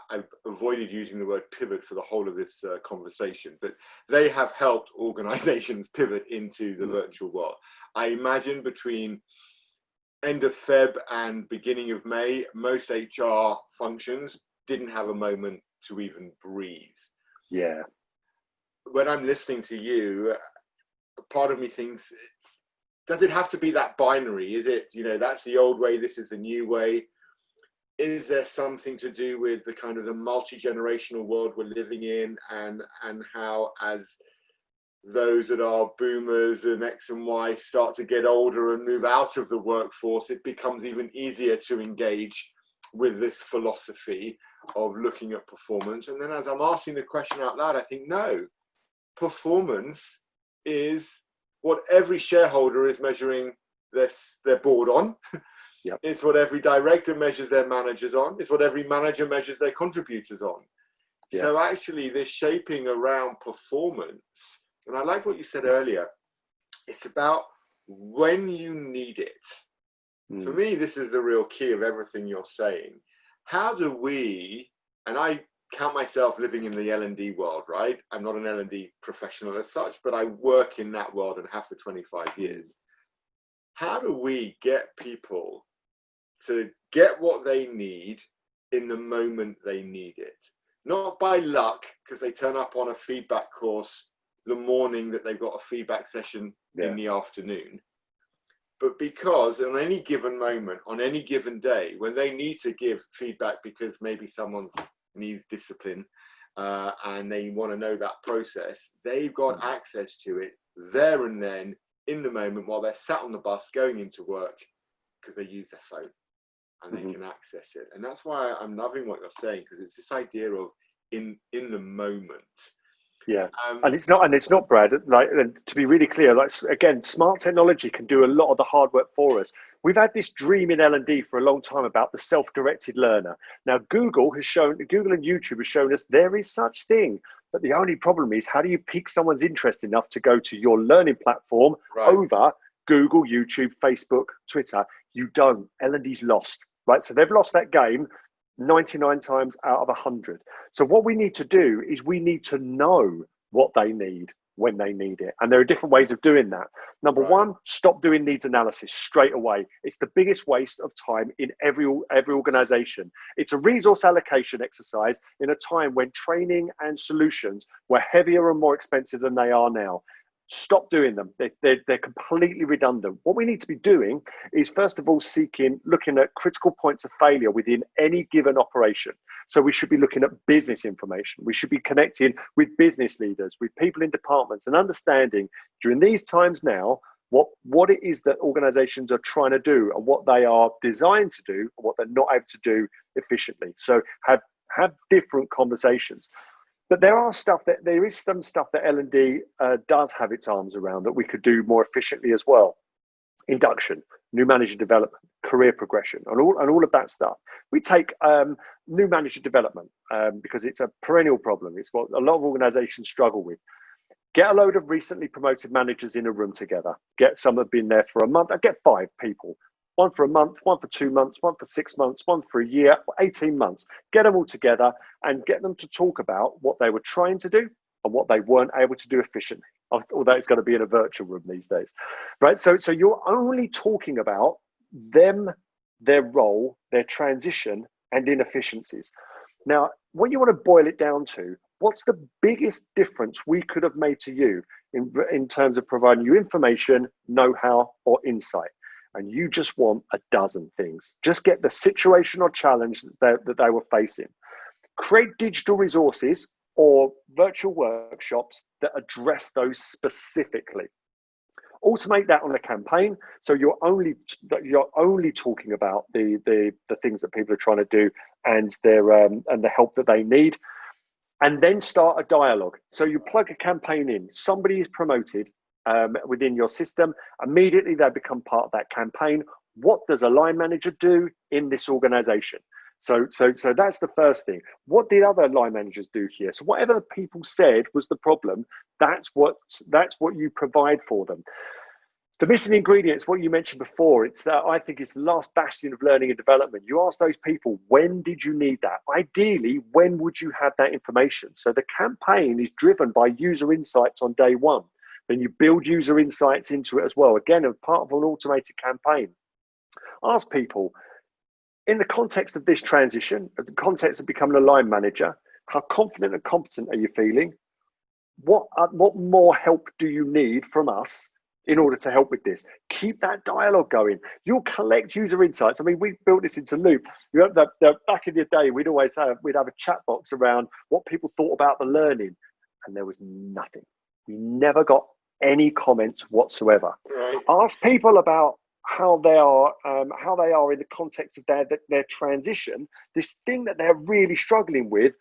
I've avoided using the word pivot for the whole of this conversation, but they have helped organizations pivot into the virtual world. I imagine between end of Feb and beginning of May, most HR functions didn't have a moment to even breathe. Yeah. When I'm listening to you, part of me thinks, does it have to be that binary? Is it, that's the old way, this is the new way? Is there something to do with the kind of the multi-generational world we're living in, and how, as those that are boomers and X and Y start to get older and move out of the workforce, it becomes even easier to engage with this philosophy of looking at performance. And then as I'm asking the question out loud, I think, no, performance is what every shareholder is measuring their board on. Yep. It's what every director measures their managers on. It's what every manager measures their contributors on. Yeah. So actually this shaping around performance, and I like what you said earlier, it's about when you need it. For me, this is the real key of everything you're saying. How do we, and I count myself living in the L&D world, right? I'm not an L&D professional as such, but I work in that world and have for 25 years. How do we get people to get what they need in the moment they need it? Not by luck, because they turn up on a feedback course the morning that they've got a feedback session in the afternoon, but because on any given moment, on any given day, when they need to give feedback because maybe someone needs discipline and they want to know that process, they've got access to it there and then in the moment while they're sat on the bus going into work, because they use their phone and they can access it. And that's why I'm loving what you're saying, because it's this idea of in the moment. Yeah, and it's not, Brad. Like, and to be really clear, like again, smart technology can do a lot of the hard work for us. We've had this dream in L&D for a long time about the self-directed learner. Now, Google and YouTube has shown us there is such thing, but the only problem is, how do you pique someone's interest enough to go to your learning platform over Google, YouTube, Facebook, Twitter? You don't. L&D's lost, right? So they've lost that game 99 times out of 100. So what we need to do is we need to know what they need when they need it. And there are different ways of doing that. Number one, stop doing needs analysis straight away. It's the biggest waste of time in every organization. It's a resource allocation exercise in a time when training and solutions were heavier and more expensive than they are now. Stop doing them. They're completely redundant. What we need to be doing is, first of all, looking at critical points of failure within any given operation. So we should be looking at business information. We should be connecting with business leaders, with people in departments, and understanding during these times now what it is that organizations are trying to do and what they are designed to do and what they're not able to do efficiently. So have different conversations. But there is some stuff that L&D does have its arms around that we could do more efficiently as well. Induction, new manager development, career progression, and all of that stuff. We take new manager development because it's a perennial problem. It's what a lot of organizations struggle with. Get a load of recently promoted managers in a room together. Get some that have been there for a month. I get 5 people. One for a month, one for 2 months, one for 6 months, one for a year, 18 months. Get them all together and get them to talk about what they were trying to do and what they weren't able to do efficiently, although it's going to be in a virtual room these days, right? So you're only talking about them, their role, their transition, and inefficiencies. Now, what you want to boil it down to, what's the biggest difference we could have made to you in terms of providing you information, know-how, or insight? And you just want a dozen things. Just get the situation or challenge that they were facing. Create digital resources or virtual workshops that address those specifically. Automate that on a campaign, so you're only talking about the things that people are trying to do and the help that they need. And then start a dialogue. So you plug a campaign in. Somebody is promoted within your system. Immediately they become part of that campaign. What does a line manager do in this organization? So that's the first thing. What did other line managers do here? So whatever the people said was the problem, that's what you provide for them. The missing ingredients, what you mentioned before, I think it's the last bastion of learning and development. You ask those people, when did you need that? Ideally, when would you have that information? So the campaign is driven by user insights on day one. Then you build user insights into it as well. Again, as part of an automated campaign. Ask people, in the context of this transition, in the context of becoming a line manager, how confident and competent are you feeling? What more help do you need from us in order to help with this? Keep that dialogue going. You'll collect user insights. I mean, we built this into Loop. Back in the day, we'd have a chat box around what people thought about the learning, and there was nothing. We never got any comments whatsoever. Right. Ask people about how they are in the context of their transition, this thing that they're really struggling with,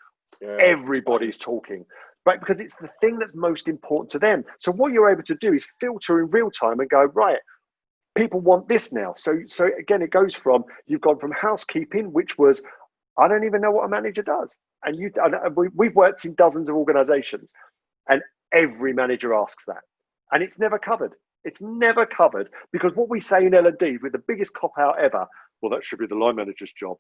everybody's talking, right? Because it's the thing that's most important to them. So what you're able to do is filter in real time and go, right, people want this now. So again, it goes from, you've gone from housekeeping, which was, I don't even know what a manager does. And we've worked in dozens of organizations, and every manager asks that. And it's never covered. It's never covered, because what we say in L&D with the biggest cop out ever, well, that should be the line manager's job.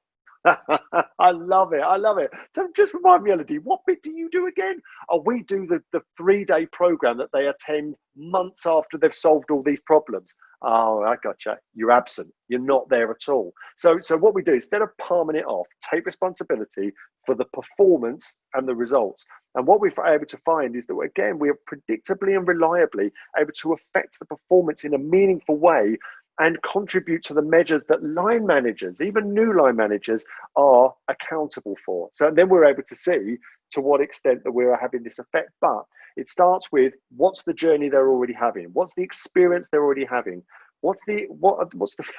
I love it. I love it. So just remind me, L&D, what bit do you do again? Oh, we do the 3-day program that they attend months after they've solved all these problems. Oh, I gotcha. You're absent. You're not there at all. So what we do, instead of palming it off, take responsibility for the performance and the results. And what we're able to find is that, again, we are predictably and reliably able to affect the performance in a meaningful way and contribute to the measures that line managers, even new line managers, are accountable for. So then we're able to see to what extent that we're having this effect. But it starts with, what's the journey they're already having? What's the experience they're already having? What's the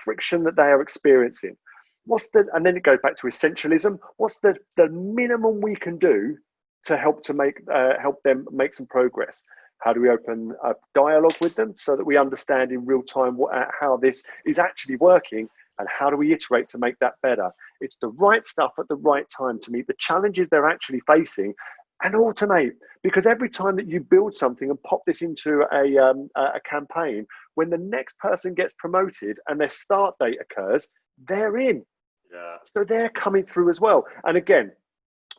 friction that they are experiencing? And then it goes back to essentialism. What's the minimum we can do to help them make some progress? How do we open a dialogue with them so that we understand in real time how this is actually working, and how do we iterate to make that better? It's the right stuff at the right time to meet the challenges they're actually facing, and automate. Because every time that you build something and pop this into a campaign, when the next person gets promoted and their start date occurs, they're in. Yeah. So they're coming through as well. And again,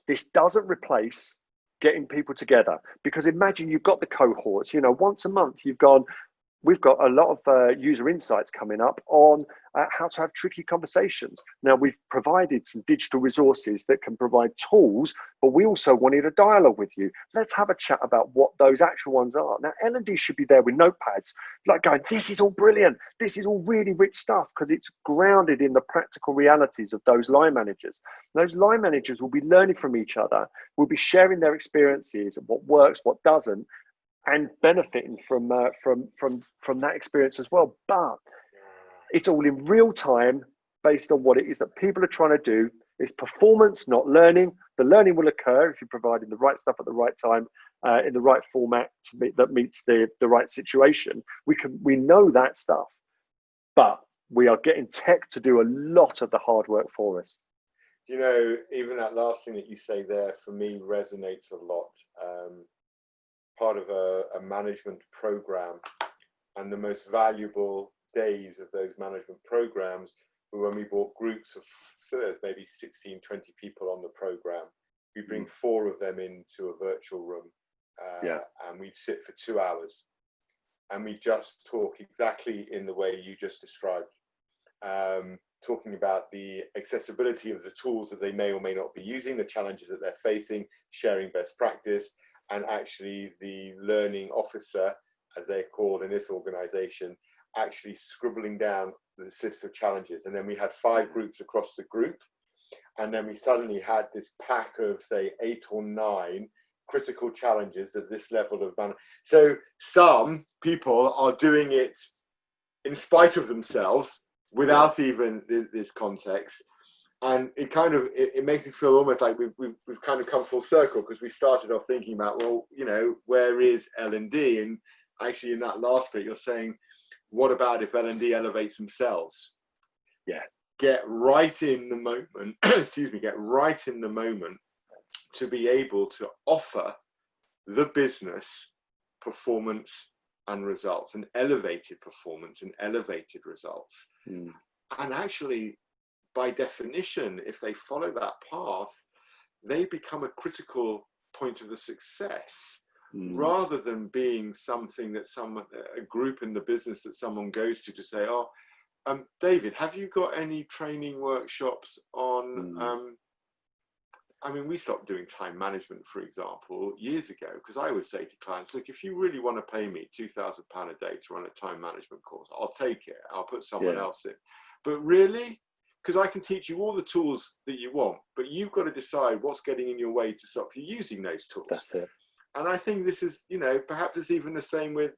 this doesn't replace getting people together, because imagine you've got the cohorts, once a month we've got a lot of user insights coming up on how to have tricky conversations. Now, we've provided some digital resources that can provide tools, but we also wanted a dialogue with you. Let's have a chat about what those actual ones are. Now, L&D should be there with notepads, like going, this is all brilliant. This is all really rich stuff, because it's grounded in the practical realities of those line managers. Those line managers will be learning from each other, will be sharing their experiences, what works, what doesn't, and benefiting from that experience as well. But it's all in real time, based on what it is that people are trying to do. It's performance, not learning. The learning will occur if you're providing the right stuff at the right time, in the right format that meets the right situation. We know that stuff, but we are getting tech to do a lot of the hard work for us. Even that last thing that you say there, for me, resonates a lot. Part of a management program, and the most valuable days of those management programs were when we brought groups of, so there's maybe 16, 20 people on the program. We bring 4 of them into a virtual room, and we'd sit for 2 hours, and we just talk exactly in the way you just described, talking about the accessibility of the tools that they may or may not be using, the challenges that they're facing, sharing best practice, and actually the learning officer, as they're called in this organization, actually scribbling down this list of challenges. And then we had 5 groups across the group, and then we suddenly had this pack of, say, 8 or 9 critical challenges at this level of management. So some people are doing it in spite of themselves, without even this context. And it makes me feel almost like we've kind of come full circle, because we started off thinking about, well, where is L&D? And actually in that last bit, you're saying, what about if L&D elevates themselves? Yeah. Get right in the moment, get right in the moment to be able to offer the business performance and results, and elevated performance and elevated results. And actually, by definition, if they follow that path, they become a critical point of the success, rather than being something that a group in the business that someone goes to say, oh, David, have you got any training workshops on, we stopped doing time management, for example, years ago, because I would say to clients, look, if you really want to pay me £2,000 a day to run a time management course, I'll take it. I'll put someone else in. But really, because I can teach you all the tools that you want, but you've got to decide what's getting in your way to stop you using those tools. That's it. And I think this is, perhaps it's even the same with,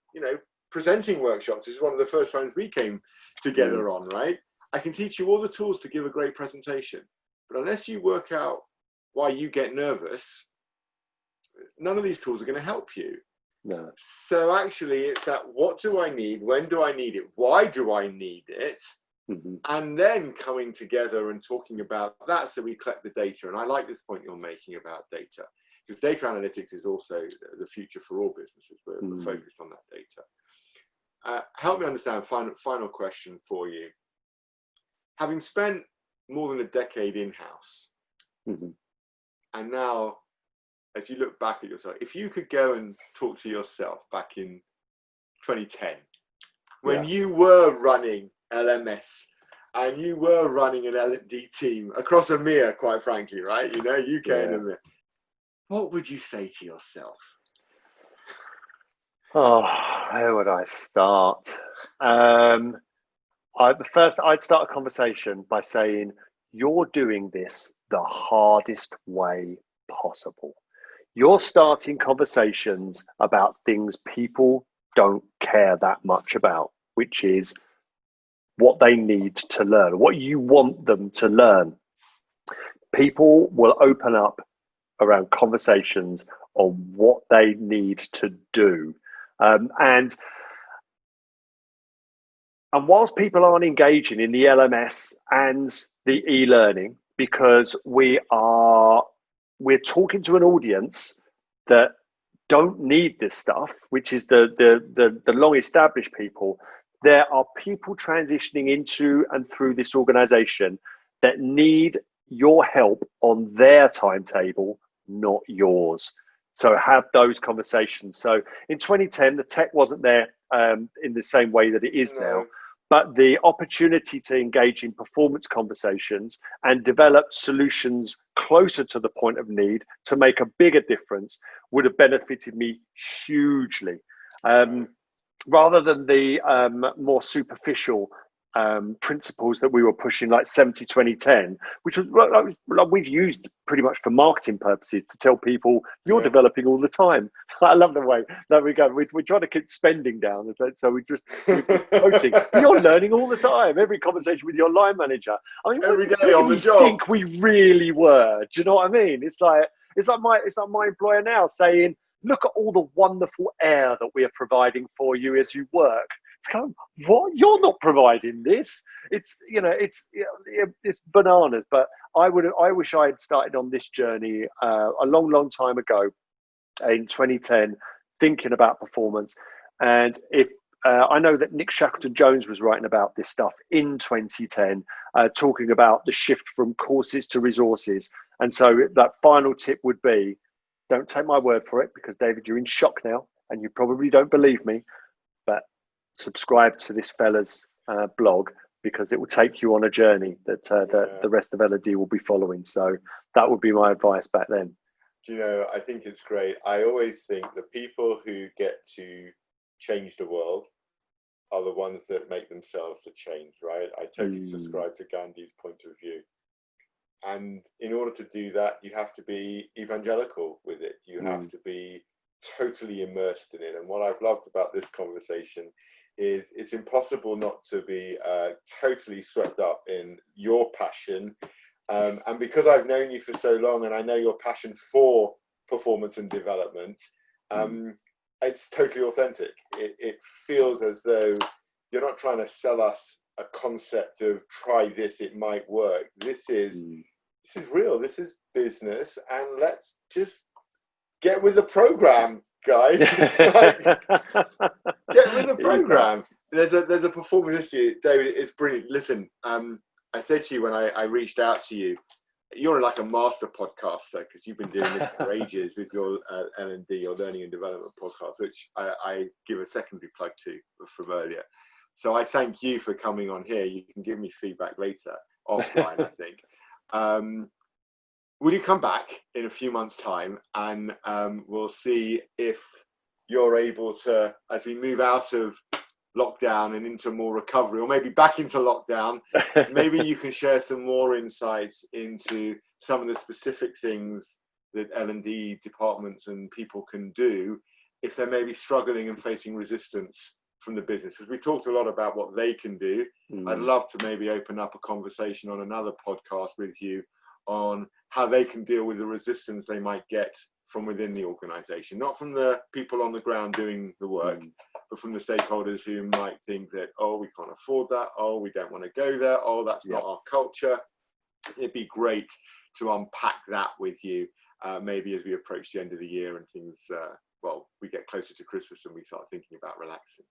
presenting workshops, which is one of the first times we came together on, right? I can teach you all the tools to give a great presentation, but unless you work out why you get nervous, none of these tools are going to help you. No. So actually it's that, what do I need? When do I need it? Why do I need it? And then coming together and talking about that, so we collect the data. And I like this point you're making about data, because data analytics is also the future for all businesses. We're focused on that data. Help me understand, final question for you. Having spent more than a decade in-house, and now as you look back at yourself, if you could go and talk to yourself back in 2010, when you were running LMS and you were running an L&D team across EMEA, quite frankly, right? You know, UK and EMEA, what would you say to yourself? Oh, where would I start? I'd start a conversation by saying, you're doing this the hardest way possible. You're starting conversations about things people don't care that much about, which is what they need to learn, what you want them to learn. People will open up around conversations on what they need to do. And whilst people aren't engaging in the LMS and the e-learning, because we're talking to an audience that don't need this stuff, which is the long established people, there are people transitioning into and through this organization that need your help on their timetable, not yours. So have those conversations. So in 2010, the tech wasn't there in the same way that it is now. But the opportunity to engage in performance conversations and develop solutions closer to the point of need to make a bigger difference would have benefited me hugely. Rather than the more superficial principles that we were pushing, like 70-20-10, which was like we've used pretty much for marketing purposes to tell people you're developing all the time. I love the way that we go. We're trying to keep spending down, so we're quoting. You're learning all the time. Every conversation with your line manager. I mean, every day on the job. Think we really were. Do you know what I mean? It's like my employer now saying, look at all the wonderful air that we are providing for you as you work. It's kind of, what? You're not providing this. It's bananas. But I wish I had started on this journey a long time ago, in 2010, thinking about performance. And if I know that Nick Shackleton-Jones was writing about this stuff in 2010, talking about the shift from courses to resources. And so that final tip would be, don't take my word for it, because David, you're in shock now and you probably don't believe me, but subscribe to this fella's blog, because it will take you on a journey that the rest of L&D will be following. So that would be my advice back then. Do you know, I think it's great. I always think the people who get to change the world are the ones that make themselves the change, right? I totally subscribe to Gandhi's point of view. And in order to do that, you have to be evangelical with it. You have to be totally immersed in it. And what I've loved about this conversation is it's impossible not to be totally swept up in your passion. And because I've known you for so long and I know your passion for performance and development, it's totally authentic. It feels as though you're not trying to sell us a concept of try this, it might work. This is real, this is business, and let's just get with the program, guys. Like, get with the program. There's a performance this year, David. It's brilliant. Listen, I said to you when I reached out to you, you're like a master podcaster, because you've been doing this for ages with your L&D, your learning and development podcast, which I give a secondary plug to from earlier. So I thank you for coming on here. You can give me feedback later, offline, I think. Will you come back in a few months' time, and we'll see if you're able to, as we move out of lockdown and into more recovery, or maybe back into lockdown, maybe you can share some more insights into some of the specific things that L&D departments and people can do if they're maybe struggling and facing resistance from the business, because we talked a lot about what they can do. I'd love to maybe open up a conversation on another podcast with you on how they can deal with the resistance they might get from within the organization, not from the people on the ground doing the work, but from the stakeholders who might think that, oh, we can't afford that, oh, we don't want to go there, oh, that's not our culture. It'd be great to unpack that with you, maybe as we approach the end of the year and things, well, we get closer to Christmas and we start thinking about relaxing.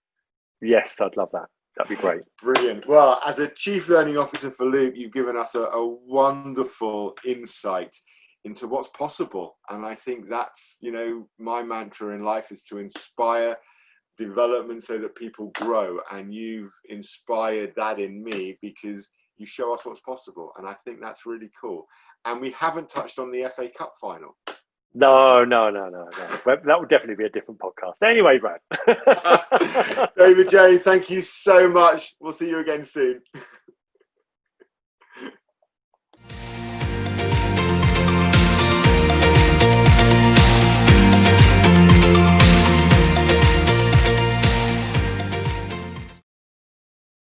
Yes, I'd love that. That'd be great. Brilliant. Well, as a Chief Learning Officer for Loop, you've given us a wonderful insight into what's possible. And I think that's, you know, my mantra in life is to inspire development so that people grow. And you've inspired that in me because you show us what's possible. And I think that's really cool. And we haven't touched on the FA Cup final. No. That would definitely be a different podcast. Anyway, Brad. David James, thank you so much. We'll see you again soon.